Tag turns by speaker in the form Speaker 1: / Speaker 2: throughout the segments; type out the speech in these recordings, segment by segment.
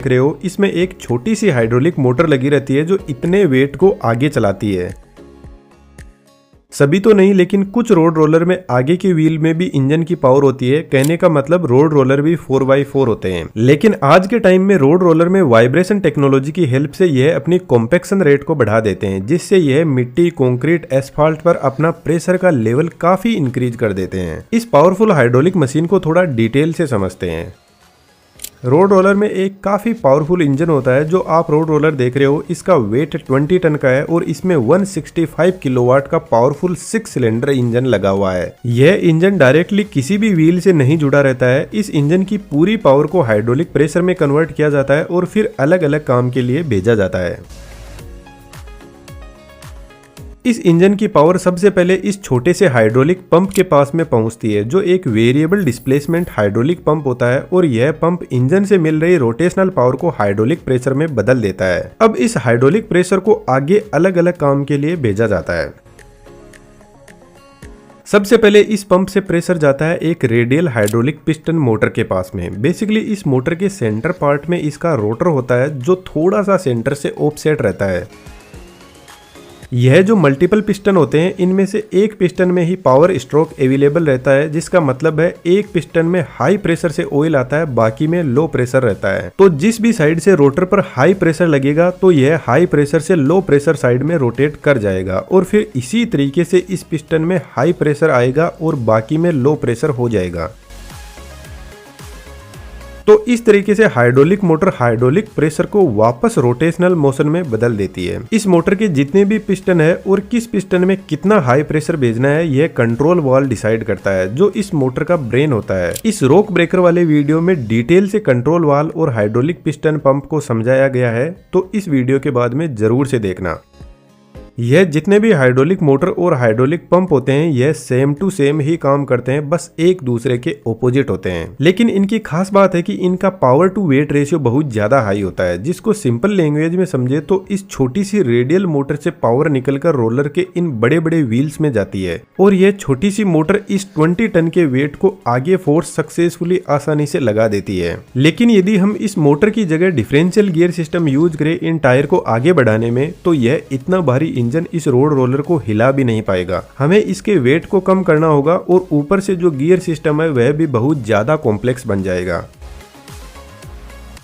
Speaker 1: देख रहे हो इसमें एक छोटी सी हाइड्रोलिक मोटर लगी रहती है जो इतने वेट को आगे चलाती है। सभी तो नहीं, लेकिन कुछ रोड रोलर में आगे के व्हील में भी इंजन की पावर होती है। कहने का मतलब रोड रोलर भी 4x4 होते हैं। लेकिन आज के टाइम में रोड रोलर में वाइब्रेशन टेक्नोलॉजी की हेल्प से यह अपनी कॉम्पैक्शन रेट को बढ़ा देते हैं, जिससे यह मिट्टी, कंक्रीट, एस्फाल्ट पर अपना प्रेशर का लेवल काफी इंक्रीज कर देते हैं। इस पावरफुल हाइड्रोलिक मशीन को थोड़ा डिटेल से समझते हैं। रोड रोलर में एक काफी पावरफुल इंजन होता है। जो आप रोड रोलर देख रहे हो इसका वेट 20 टन का है और इसमें 165 किलोवाट का पावरफुल 6 सिलेंडर इंजन लगा हुआ है। यह इंजन डायरेक्टली किसी भी व्हील से नहीं जुड़ा रहता है। इस इंजन की पूरी पावर को हाइड्रोलिक प्रेशर में कन्वर्ट किया जाता है और फिर अलग अलग काम के लिए भेजा जाता है। इस इंजन की पावर सबसे पहले इस छोटे से हाइड्रोलिक पंप के पास में पहुंचती है, जो एक वेरिएबल डिस्प्लेसमेंट हाइड्रोलिक पंप होता है और यह पंप इंजन से मिल रही रोटेशनल पावर को हाइड्रोलिक प्रेशर में बदल देता है। अब इस हाइड्रोलिक प्रेशर को आगे अलग अलग काम के लिए भेजा जाता है। सबसे पहले इस पंप से प्रेशर जाता है एक रेडियल हाइड्रोलिक पिस्टन मोटर के पास में। बेसिकली इस मोटर के सेंटर पार्ट में इसका रोटर होता है जो थोड़ा सा सेंटर से ऑफसेट रहता है। यह जो मल्टीपल पिस्टन होते हैं इनमें से एक पिस्टन में ही पावर स्ट्रोक अवेलेबल रहता है, जिसका मतलब है एक पिस्टन में हाई प्रेशर से ऑयल आता है, बाकी में लो प्रेशर रहता है। तो जिस भी साइड से रोटर पर हाई प्रेशर लगेगा तो यह हाई प्रेशर से लो प्रेशर साइड में रोटेट कर जाएगा और फिर इसी तरीके से इस पिस्टन में हाई प्रेशर आएगा और बाकी में लो प्रेशर हो जाएगा। तो इस तरीके से हाइड्रोलिक मोटर हाइड्रोलिक प्रेशर को वापस रोटेशनल मोशन में बदल देती है। इस मोटर के जितने भी पिस्टन है और किस पिस्टन में कितना हाई प्रेशर भेजना है यह कंट्रोल वाल्व डिसाइड करता है, जो इस मोटर का ब्रेन होता है। इस रोक ब्रेकर वाले वीडियो में डिटेल से कंट्रोल वाल्व और हाइड्रोलिक पिस्टन पंप को समझाया गया है, तो इस वीडियो के बाद में जरूर से देखना। यह जितने भी हाइड्रोलिक मोटर और हाइड्रोलिक पंप होते हैं यह सेम टू सेम ही काम करते हैं, बस एक दूसरे के ऑपोजिट होते हैं। लेकिन इनकी खास बात है कि इनका पावर टू वेट रेशियो बहुत ज्यादा हाई होता है। जिसको सिंपल लैंग्वेज में समझे तो इस छोटी सी रेडियल मोटर से पावर निकलकर रोलर के इन बड़े बड़े व्हील्स में जाती है और यह छोटी सी मोटर इस 20 टन के वेट को आगे फोर्स सक्सेसफुली आसानी से लगा देती है। लेकिन यदि हम इस मोटर की जगह डिफरेंशियल गियर सिस्टम यूज करें इन टायर को आगे बढ़ाने में, तो यह इतना भारी इंजन इस रोड रोलर को हिला भी नहीं पाएगा। हमें इसके वेट को कम करना होगा और ऊपर से जो गियर सिस्टम है वह भी बहुत ज्यादा कॉम्प्लेक्स बन जाएगा।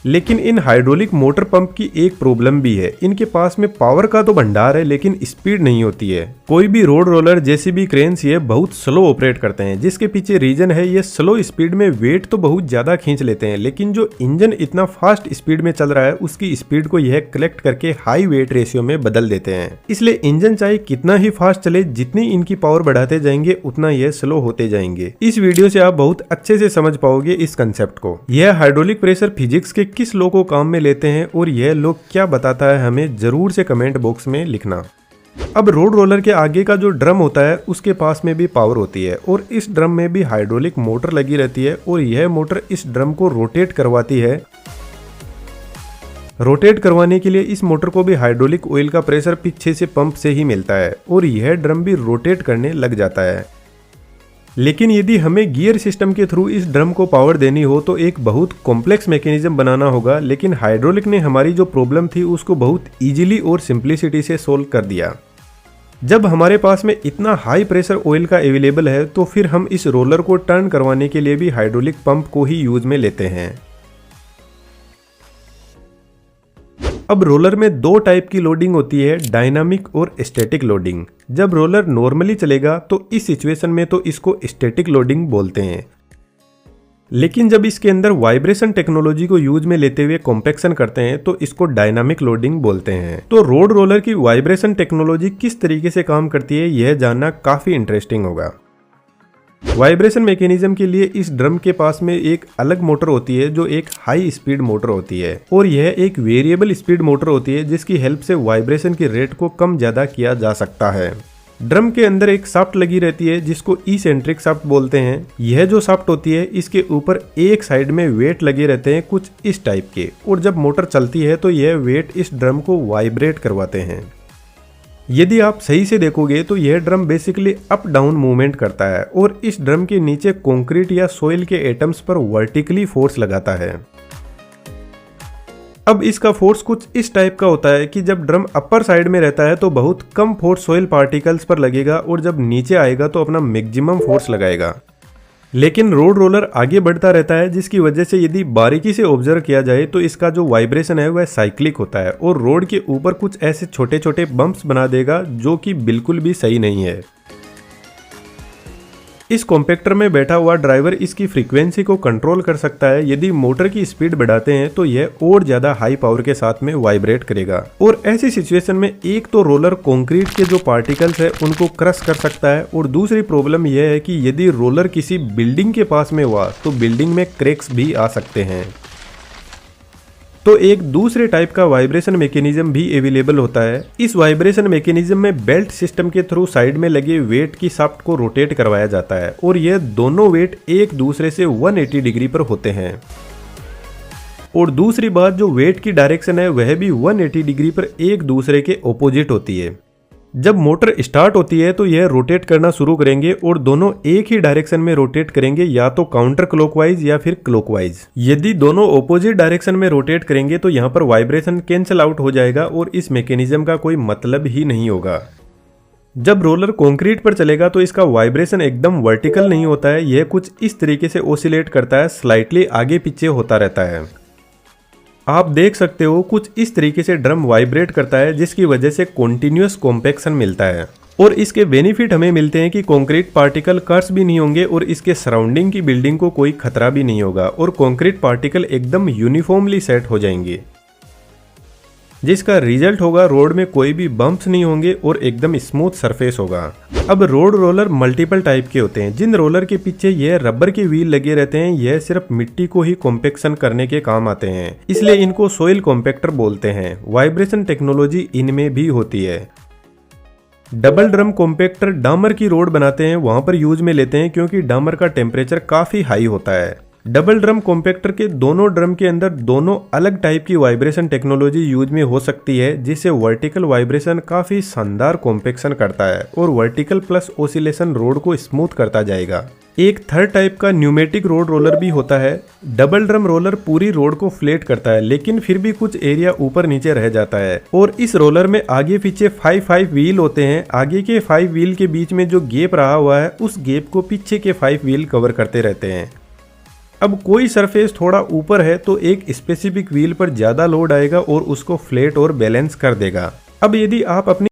Speaker 1: लेकिन इन हाइड्रोलिक मोटर पंप की एक प्रॉब्लम भी है, इनके पास में पावर का तो भंडार है लेकिन स्पीड नहीं होती है। कोई भी रोड रोलर जेसीबी क्रेन्स ये बहुत स्लो ऑपरेट करते हैं, जिसके पीछे रीजन है ये स्लो स्पीड में वेट तो बहुत ज्यादा खींच लेते हैं, लेकिन जो इंजन इतना फास्ट स्पीड में चल रहा है उसकी स्पीड को यह कलेक्ट करके हाई वेट रेशियो में बदल देते हैं। इसलिए इंजन चाहे कितना ही फास्ट चले, जितनी इनकी पावर बढ़ाते जाएंगे उतना यह स्लो होते जाएंगे। इस वीडियो से आप बहुत अच्छे से समझ पाओगे इस कंसेप्ट को। यह हाइड्रोलिक प्रेशर फिजिक्स के किस लॉ को काम में लेते हैं और यह लॉ क्या बताता है हमें जरूर से कमेंट बॉक्स में लिखना। अब रोड रोलर के आगे का जो ड्रम होता है उसके पास में भी पावर होती है और इस ड्रम में भी हाइड्रोलिक मोटर लगी रहती है और यह मोटर इस ड्रम को रोटेट करवाती है। रोटेट करवाने के लिए इस मोटर को भी हाइड्रोलिक ऑयल का प्रेशर पीछे से पंप से ही मिलता है और यह ड्रम भी रोटेट करने लग जाता है। लेकिन यदि हमें गियर सिस्टम के थ्रू इस ड्रम को पावर देनी हो तो एक बहुत कॉम्प्लेक्स मैकेनिज्म बनाना होगा, लेकिन हाइड्रोलिक ने हमारी जो प्रॉब्लम थी उसको बहुत इजीली और सिंप्लिसिटी से सोल्व कर दिया। जब हमारे पास में इतना हाई प्रेशर ऑयल का अवेलेबल है तो फिर हम इस रोलर को टर्न करवाने के लिए भी हाइड्रोलिक पंप को ही यूज में लेते हैं। अब रोलर में दो टाइप की लोडिंग होती है, डायनामिक और स्टैटिक लोडिंग। जब रोलर नॉर्मली चलेगा तो इस सिचुएशन में तो इसको स्टैटिक लोडिंग बोलते हैं, लेकिन जब इसके अंदर वाइब्रेशन टेक्नोलॉजी को यूज में लेते हुए कॉम्पैक्शन करते हैं तो इसको डायनामिक लोडिंग बोलते हैं। तो रोड रोलर की वाइब्रेशन टेक्नोलॉजी किस तरीके से काम करती है यह जानना काफी इंटरेस्टिंग होगा। वाइब्रेशन मैकेनिज्म के लिए इस ड्रम के पास में एक अलग मोटर होती है जो एक हाई स्पीड मोटर होती है और यह एक वेरिएबल स्पीड मोटर होती है जिसकी हेल्प से वाइब्रेशन की रेट को कम ज्यादा किया जा सकता है। ड्रम के अंदर एक शाफ्ट लगी रहती है जिसको इसेंट्रिक शाफ्ट बोलते हैं। यह जो शाफ्ट होती है इसके ऊपर एक साइड में वेट लगे रहते हैं कुछ इस टाइप के, और जब मोटर चलती है तो यह वेट इस ड्रम को वाइब्रेट करवाते हैं। यदि आप सही से देखोगे तो यह drum basically up down movement करता है और इस ड्रम के नीचे कंक्रीट या सोइल के एटम्स पर वर्टिकली फोर्स लगाता है। अब इसका फोर्स कुछ इस टाइप का होता है कि जब ड्रम अपर साइड में रहता है तो बहुत कम फोर्स सॉइल पार्टिकल्स पर लगेगा और जब नीचे आएगा तो अपना मैक्सिमम फोर्स लगाएगा। लेकिन रोड रोलर आगे बढ़ता रहता है, जिसकी वजह से यदि बारीकी से ऑब्जर्व किया जाए तो इसका जो वाइब्रेशन है वह साइक्लिक होता है और रोड के ऊपर कुछ ऐसे छोटे छोटे बम्प्स बना देगा जो कि बिल्कुल भी सही नहीं है। इस कॉम्पैक्टर में बैठा हुआ ड्राइवर इसकी फ्रीक्वेंसी को कंट्रोल कर सकता है। यदि मोटर की स्पीड बढ़ाते हैं तो यह और ज्यादा हाई पावर के साथ में वाइब्रेट करेगा और ऐसी सिचुएशन में एक तो रोलर कंक्रीट के जो पार्टिकल्स है उनको क्रश कर सकता है और दूसरी प्रॉब्लम यह है कि यदि रोलर किसी बिल्डिंग के पास में हुआ तो बिल्डिंग में क्रैक्स भी आ सकते हैं। तो एक दूसरे टाइप का वाइब्रेशन मैकेनिज्म भी अवेलेबल होता है। इस वाइब्रेशन मैकेनिज्म में बेल्ट सिस्टम के थ्रू साइड में लगे वेट की शाफ्ट को रोटेट करवाया जाता है और यह दोनों वेट एक दूसरे से 180 डिग्री पर होते हैं। और दूसरी बात, जो वेट की डायरेक्शन है वह भी 180 डिग्री पर एक दूसरे के ऑपोजिट होती है। जब मोटर स्टार्ट होती है तो यह रोटेट करना शुरू करेंगे और दोनों एक ही डायरेक्शन में रोटेट करेंगे, या तो काउंटर क्लॉकवाइज या फिर क्लॉकवाइज। यदि दोनों ऑपोजिट डायरेक्शन में रोटेट करेंगे तो यहाँ पर वाइब्रेशन कैंसिल आउट हो जाएगा और इस मैकेनिज्म का कोई मतलब ही नहीं होगा। जब रोलर कंक्रीट पर चलेगा तो इसका वाइब्रेशन एकदम वर्टिकल नहीं होता है, यह कुछ इस तरीके से ओसिलेट करता है, स्लाइटली आगे पीछे होता रहता है। आप देख सकते हो कुछ इस तरीके से ड्रम वाइब्रेट करता है, जिसकी वजह से कॉन्टिन्यूअस कॉम्पैक्शन मिलता है। और इसके बेनिफिट हमें मिलते हैं कि कंक्रीट पार्टिकल कर्स भी नहीं होंगे और इसके सराउंडिंग की बिल्डिंग को कोई खतरा भी नहीं होगा और कंक्रीट पार्टिकल एकदम यूनिफॉर्मली सेट हो जाएंगे, जिसका रिजल्ट होगा रोड में कोई भी बम्प्स नहीं होंगे और एकदम स्मूथ सरफेस होगा। अब रोड रोलर मल्टीपल टाइप के होते हैं। जिन रोलर के पीछे यह रबर के व्हील लगे रहते हैं यह सिर्फ मिट्टी को ही कॉम्पैक्शन करने के काम आते हैं, इसलिए इनको सोइल कॉम्पैक्टर बोलते हैं। वाइब्रेशन टेक्नोलॉजी इनमें भी होती है। डबल ड्रम कॉम्पैक्टर डामर की रोड बनाते हैं वहां पर यूज में लेते हैं, क्योंकि डामर का टेम्परेचर काफी हाई होता है। डबल ड्रम कॉम्पैक्टर के दोनों ड्रम के अंदर दोनों अलग टाइप की वाइब्रेशन टेक्नोलॉजी यूज में हो सकती है, जिससे वर्टिकल वाइब्रेशन काफी शानदार कॉम्पैक्शन करता है और वर्टिकल प्लस ओसिलेशन रोड को स्मूथ करता जाएगा। एक थर्ड टाइप का न्यूमेटिक रोड रोलर भी होता है। डबल ड्रम रोलर पूरी रोड को फ्लैट करता है, लेकिन फिर भी कुछ एरिया ऊपर नीचे रह जाता है और इस रोलर में आगे पीछे 5 व्हील होते हैं। आगे के 5 व्हील के बीच में जो गैप रहा हुआ है उस गैप को पीछे के 5 व्हील कवर करते रहते हैं। अब कोई सरफेस थोड़ा ऊपर है तो एक स्पेसिफिक व्हील पर ज्यादा लोड आएगा और उसको फ्लैट और बैलेंस कर देगा। अब यदि आप अपनी